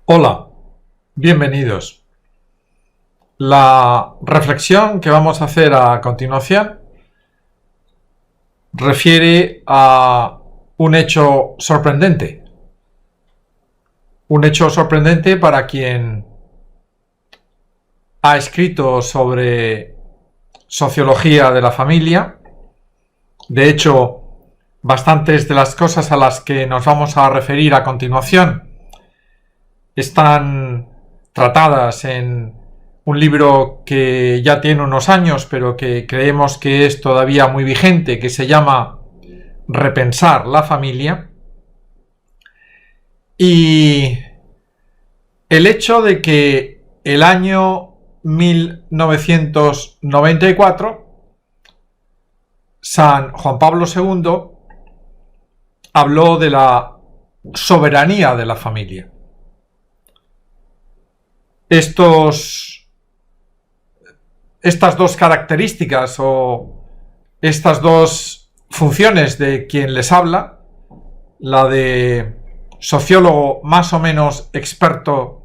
Hola, bienvenidos. La reflexión que vamos a hacer a continuación refiere a un hecho sorprendente. Un hecho sorprendente para quien ha escrito sobre sociología de la familia. De hecho, bastantes de las cosas a las que nos vamos a referir a continuación están tratadas en un libro que ya tiene unos años, pero que creemos que es todavía muy vigente, que se llama Repensar la familia. Y el hecho de que el año 1994 San Juan Pablo II habló de la soberanía de la familia. Estas dos características o estas dos funciones de quien les habla, la de sociólogo más o menos experto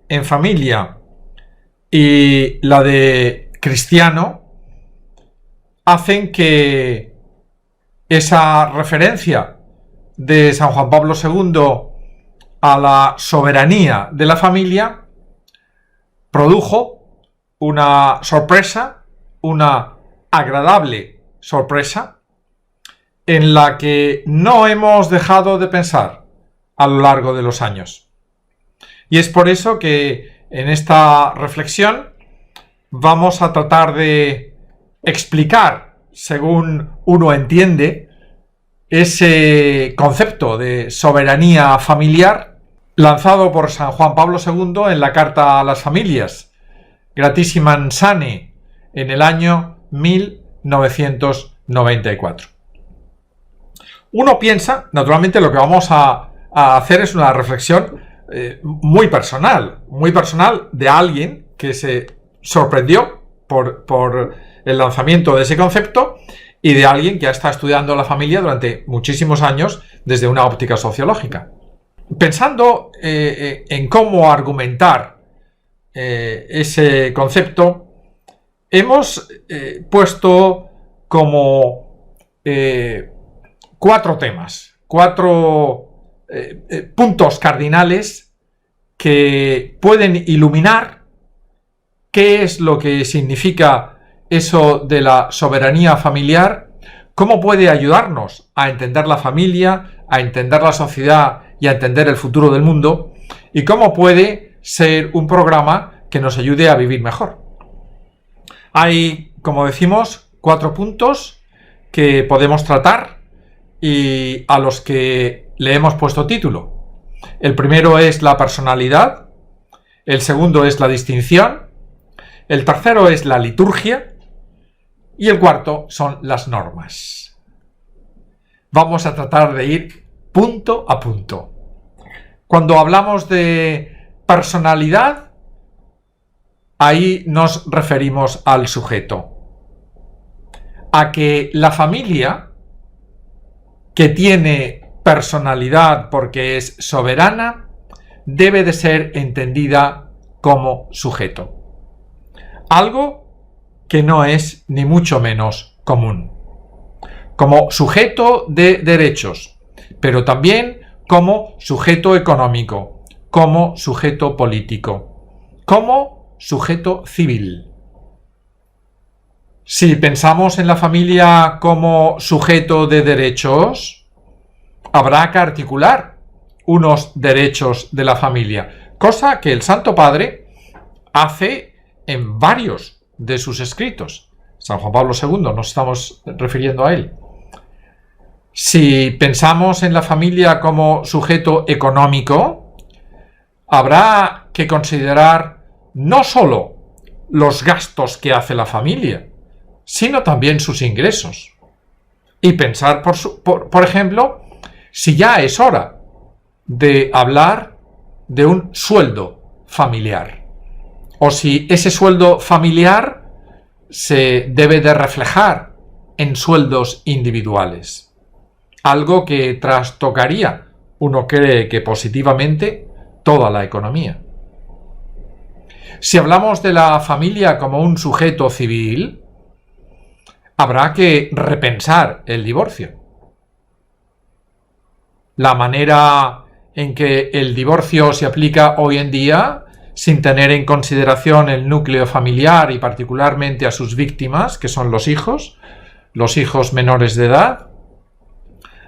en familia y la de cristiano, hacen que esa referencia de San Juan Pablo II a la soberanía de la familia produjo una sorpresa, una agradable sorpresa, en la que no hemos dejado de pensar a lo largo de los años. Y es por eso que en esta reflexión vamos a tratar de explicar, según uno entiende, ese concepto de soberanía familiar lanzado por San Juan Pablo II en la Carta a las Familias, Gratissimam Sane, en el año 1994. Uno piensa, naturalmente lo que vamos a hacer es una reflexión muy personal de alguien que se sorprendió por el lanzamiento de ese concepto y de alguien que ha estado estudiando la familia durante muchísimos años desde una óptica sociológica. Pensando en cómo argumentar ese concepto, hemos puesto como cuatro temas, puntos cardinales que pueden iluminar qué es lo que significa eso de la soberanía familiar, cómo puede ayudarnos a entender la familia, a entender la sociedad y a entender el futuro del mundo, y cómo puede ser un programa que nos ayude a vivir mejor. Hay, como decimos, 4 puntos que podemos tratar y a los que le hemos puesto título. El primero es la personalidad, el segundo es la distinción, el tercero es la liturgia y el cuarto son las normas. Vamos a tratar de ir punto a punto. Cuando hablamos de personalidad, ahí nos referimos al sujeto. A que la familia, que tiene personalidad porque es soberana, debe de ser entendida como sujeto. Algo que no es ni mucho menos común. Como sujeto de derechos, pero también como sujeto económico, como sujeto político, como sujeto civil. Si pensamos en la familia como sujeto de derechos, habrá que articular unos derechos de la familia, cosa que el Santo Padre hace en varios de sus escritos. San Juan Pablo II, nos estamos refiriendo a él. Si pensamos en la familia como sujeto económico, habrá que considerar no solo los gastos que hace la familia, sino también sus ingresos. Y pensar, por ejemplo, si ya es hora de hablar de un sueldo familiar, o si ese sueldo familiar se debe de reflejar en sueldos individuales. Algo que trastocaría, uno cree que positivamente, toda la economía. Si hablamos de la familia como un sujeto civil, habrá que repensar el divorcio. La manera en que el divorcio se aplica hoy en día, sin tener en consideración el núcleo familiar y particularmente a sus víctimas, que son los hijos menores de edad,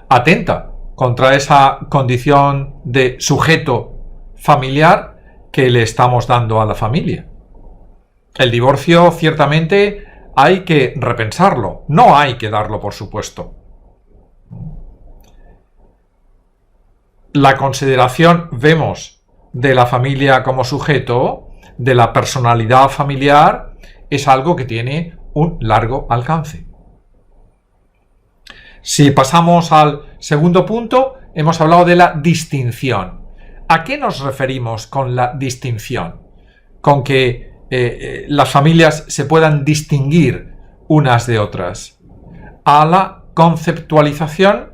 atenta contra esa condición de sujeto familiar que le estamos dando a la familia. El divorcio, ciertamente, hay que repensarlo, no hay que darlo por supuesto. La consideración, vemos, de la familia como sujeto, de la personalidad familiar, es algo que tiene un largo alcance. Si pasamos al segundo punto, hemos hablado de la distinción. ¿A qué nos referimos con la distinción? Con que las familias se puedan distinguir unas de otras. A la conceptualización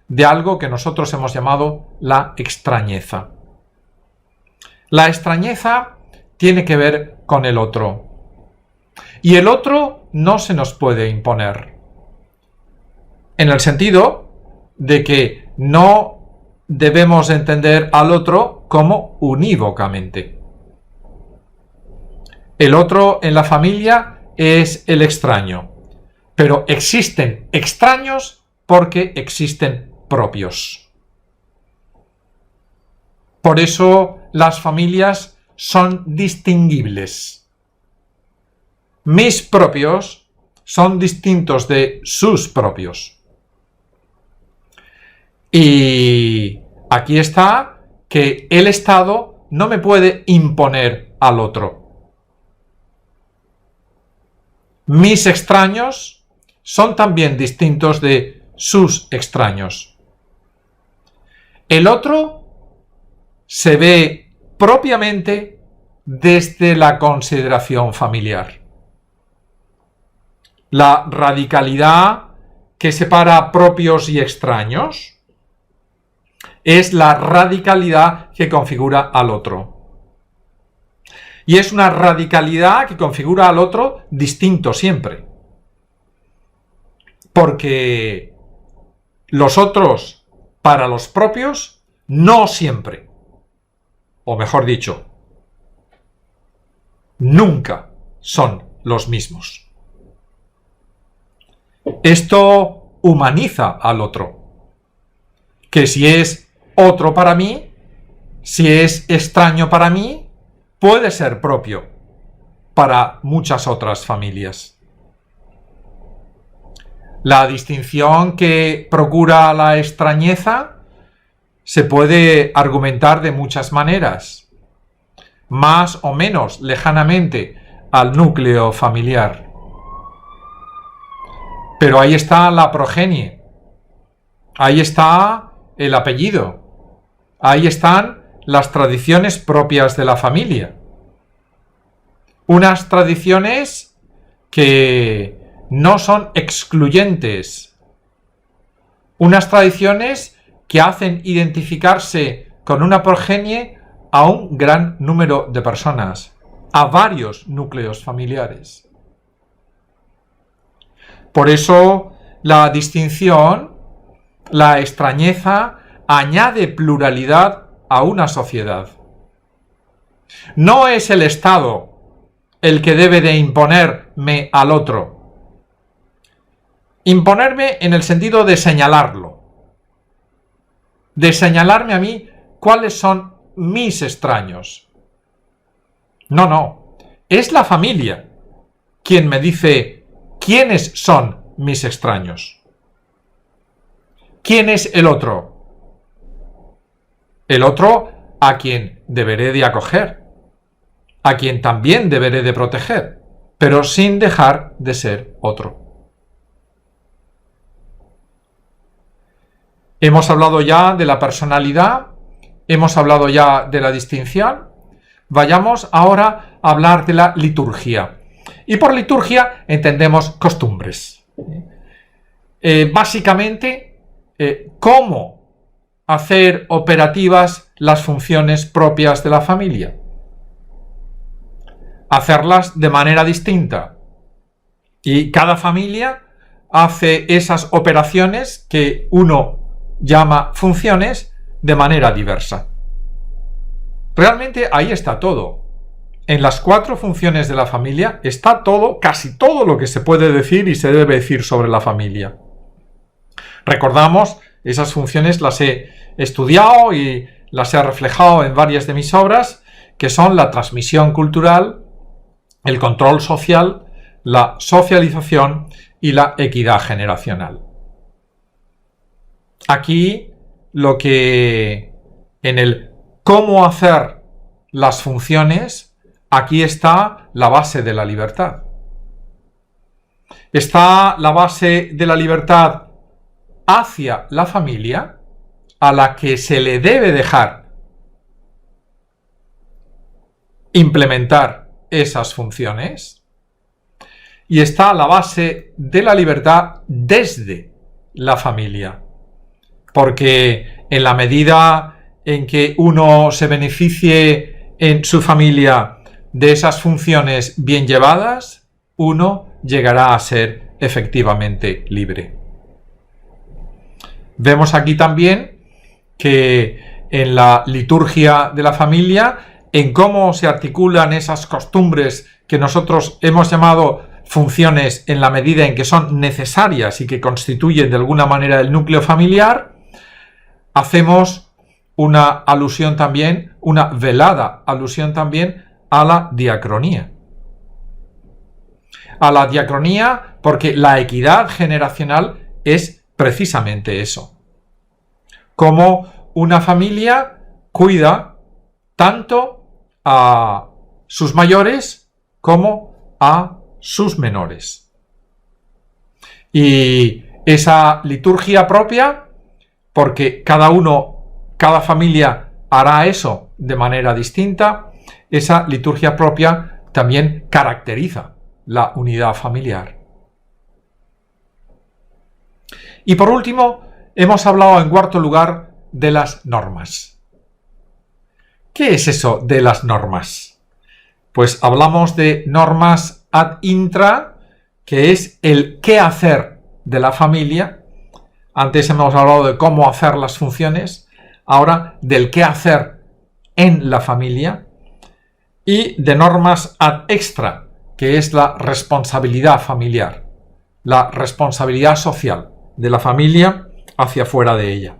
de algo que nosotros hemos llamado la extrañeza. La extrañeza tiene que ver con el otro. Y el otro no se nos puede imponer. En el sentido de que no debemos entender al otro como unívocamente. El otro en la familia es el extraño, pero existen extraños porque existen propios. Por eso las familias son distinguibles. Mis propios son distintos de sus propios. Y aquí está que el Estado no me puede imponer al otro. Mis extraños son también distintos de sus extraños. El otro se ve propiamente desde la consideración familiar. La radicalidad que separa propios y extraños es la radicalidad que configura al otro. Y es una radicalidad que configura al otro distinto siempre. Porque los otros, para los propios, no siempre. O mejor dicho, nunca son los mismos. Esto humaniza al otro. Que si es otro para mí, si es extraño para mí, puede ser propio para muchas otras familias. La distinción que procura la extrañeza se puede argumentar de muchas maneras, más o menos lejanamente al núcleo familiar. Pero ahí está la progenie, ahí está el apellido, ahí están las tradiciones propias de la familia. Unas tradiciones que no son excluyentes. Unas tradiciones que hacen identificarse con una progenie a un gran número de personas, a varios núcleos familiares. Por eso la distinción, la extrañeza, añade pluralidad a una sociedad. No es el Estado el que debe de imponerme al otro. Imponerme en el sentido de señalarlo. De señalarme a mí cuáles son mis extraños. No. Es la familia quien me dice quiénes son mis extraños. ¿Quién es el otro? El otro a quien deberé de acoger, a quien también deberé de proteger, pero sin dejar de ser otro. Hemos hablado ya de la personalidad, hemos hablado ya de la distinción. Vayamos ahora a hablar de la liturgia. Y por liturgia entendemos costumbres. Básicamente, cómo hacer operativas las funciones propias de la familia. Hacerlas de manera distinta. Y cada familia hace esas operaciones que uno llama funciones de manera diversa. Realmente ahí está todo. En las 4 funciones de la familia está todo, casi todo lo que se puede decir y se debe decir sobre la familia. Recordamos, esas funciones las he estudiado y las he reflejado en varias de mis obras, que son la transmisión cultural, el control social, la socialización y la equidad generacional. Aquí lo que en el cómo hacer las funciones, aquí está la base de la libertad. Está la base de la libertad hacia la familia, a la que se le debe dejar implementar esas funciones, y está la base de la libertad desde la familia, porque en la medida en que uno se beneficie en su familia de esas funciones bien llevadas, uno llegará a ser efectivamente libre. Vemos aquí también que en la liturgia de la familia, en cómo se articulan esas costumbres que nosotros hemos llamado funciones en la medida en que son necesarias y que constituyen de alguna manera el núcleo familiar, hacemos una alusión también, una velada alusión también a la diacronía. A la diacronía porque la equidad generacional es precisamente eso. Como una familia cuida tanto a sus mayores como a sus menores. Y esa liturgia propia, porque cada familia hará eso de manera distinta, esa liturgia propia también caracteriza la unidad familiar. Y por último, hemos hablado en cuarto lugar de las normas. ¿Qué es eso de las normas? Pues hablamos de normas ad intra, que es el qué hacer de la familia. Antes hemos hablado de cómo hacer las funciones, ahora del qué hacer en la familia, y de normas ad extra, que es la responsabilidad familiar, la responsabilidad social de la familia hacia fuera de ella.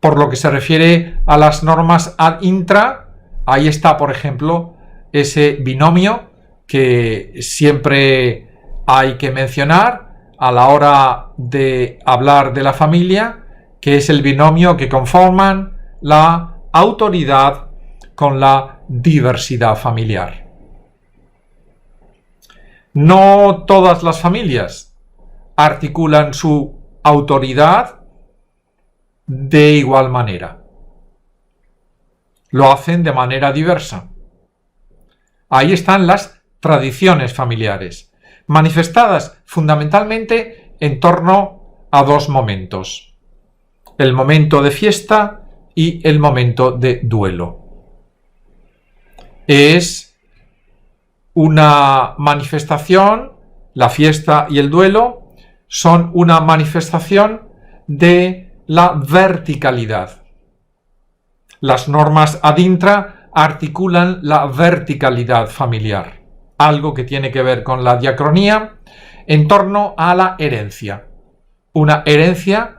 Por lo que se refiere a las normas ad intra, ahí está, por ejemplo, ese binomio que siempre hay que mencionar a la hora de hablar de la familia, que es el binomio que conforman la autoridad con la diversidad familiar. No todas las familias articulan su autoridad de igual manera. Lo hacen de manera diversa. Ahí están las tradiciones familiares, manifestadas fundamentalmente en torno a 2 momentos: el momento de fiesta y el momento de duelo. Es una manifestación, la fiesta y el duelo son una manifestación de la verticalidad. Las normas ad intra articulan la verticalidad familiar, algo que tiene que ver con la diacronía en torno a la herencia. Una herencia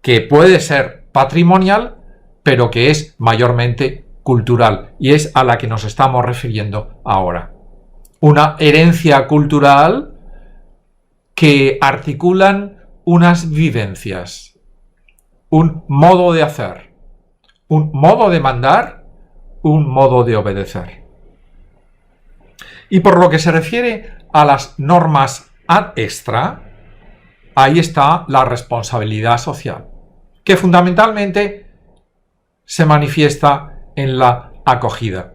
que puede ser patrimonial, pero que es mayormente cultural, y es a la que nos estamos refiriendo ahora. Una herencia cultural que articulan unas vivencias, un modo de hacer, un modo de mandar, un modo de obedecer. Y por lo que se refiere a las normas ad extra, ahí está la responsabilidad social, que fundamentalmente se manifiesta en la acogida.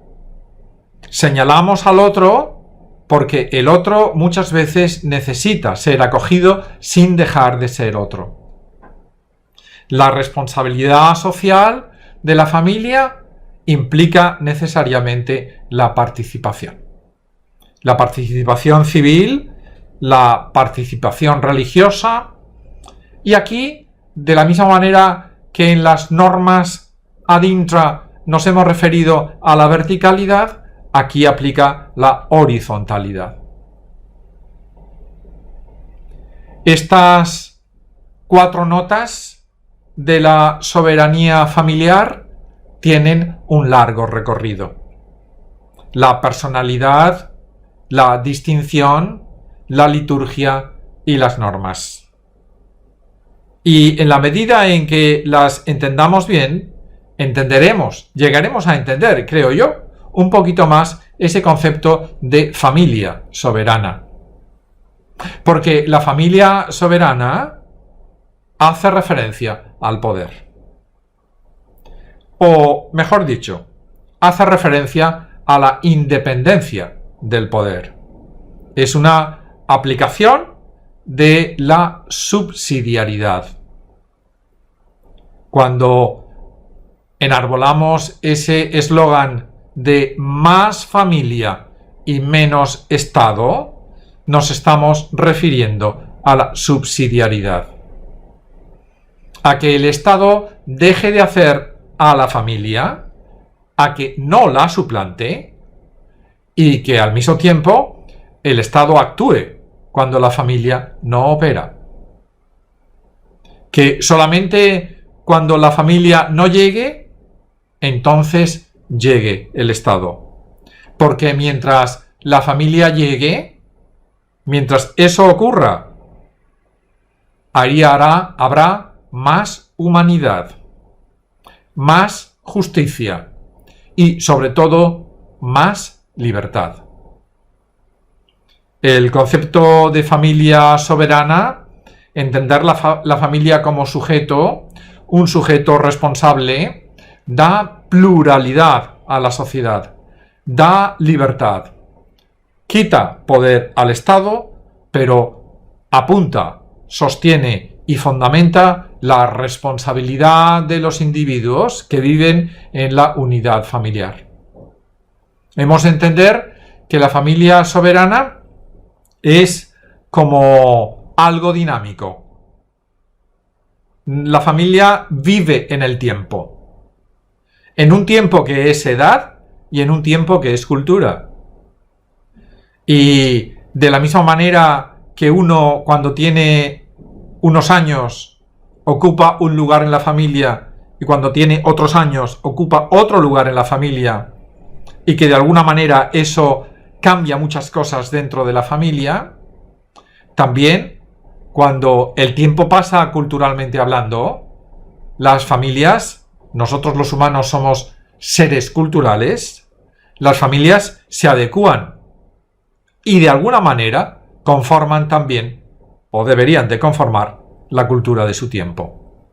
Señalamos al otro porque el otro muchas veces necesita ser acogido sin dejar de ser otro. La responsabilidad social de la familia implica necesariamente la participación. La participación civil, la participación religiosa, y aquí, de la misma manera que en las normas ad intra nos hemos referido a la verticalidad, aquí aplica la horizontalidad. Estas 4 notas de la soberanía familiar tienen un largo recorrido. La personalidad, la distinción, la liturgia y las normas. Y en la medida en que las entendamos bien, llegaremos a entender, creo yo, un poquito más ese concepto de familia soberana. Porque la familia soberana hace referencia al poder. O, mejor dicho, hace referencia a la independencia del poder. Es una aplicación de la subsidiariedad. Cuando enarbolamos ese eslogan de más familia y menos Estado, nos estamos refiriendo a la subsidiariedad. A que el Estado deje de hacer a la familia, a que no la suplante y que al mismo tiempo el Estado actúe cuando la familia no opera. Que solamente cuando la familia no llegue, entonces llegue el Estado. Porque mientras la familia llegue, mientras eso ocurra, ahí habrá más humanidad, más justicia y, sobre todo, más libertad. El concepto de familia soberana, entender la familia como sujeto, un sujeto responsable, da pluralidad a la sociedad, da libertad. Quita poder al Estado, pero apunta, sostiene y fundamenta la responsabilidad de los individuos que viven en la unidad familiar. Hemos de entender que la familia soberana es como algo dinámico. La familia vive en el tiempo. En un tiempo que es edad y en un tiempo que es cultura. Y de la misma manera que uno, cuando tiene unos años, ocupa un lugar en la familia y cuando tiene otros años ocupa otro lugar en la familia, y que de alguna manera eso cambia muchas cosas dentro de la familia, también cuando el tiempo pasa culturalmente hablando, las familias, nosotros los humanos somos seres culturales, las familias se adecúan y de alguna manera conforman también, o deberían de conformar, la cultura de su tiempo.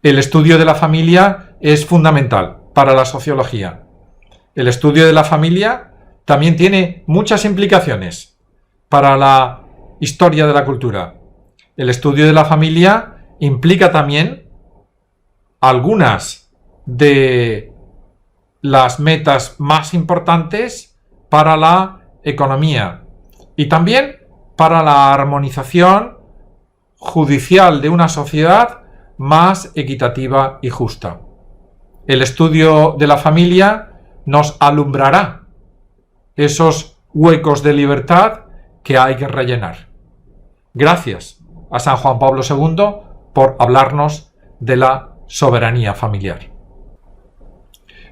El estudio de la familia es fundamental para la sociología. El estudio de la familia también tiene muchas implicaciones para la historia de la cultura. El estudio de la familia implica también algunas de las metas más importantes para la economía y también para la armonización judicial de una sociedad más equitativa y justa. El estudio de la familia nos alumbrará esos huecos de libertad que hay que rellenar. Gracias a San Juan Pablo II por hablarnos de la soberanía familiar.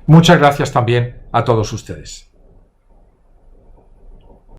Muchas gracias también a todos ustedes.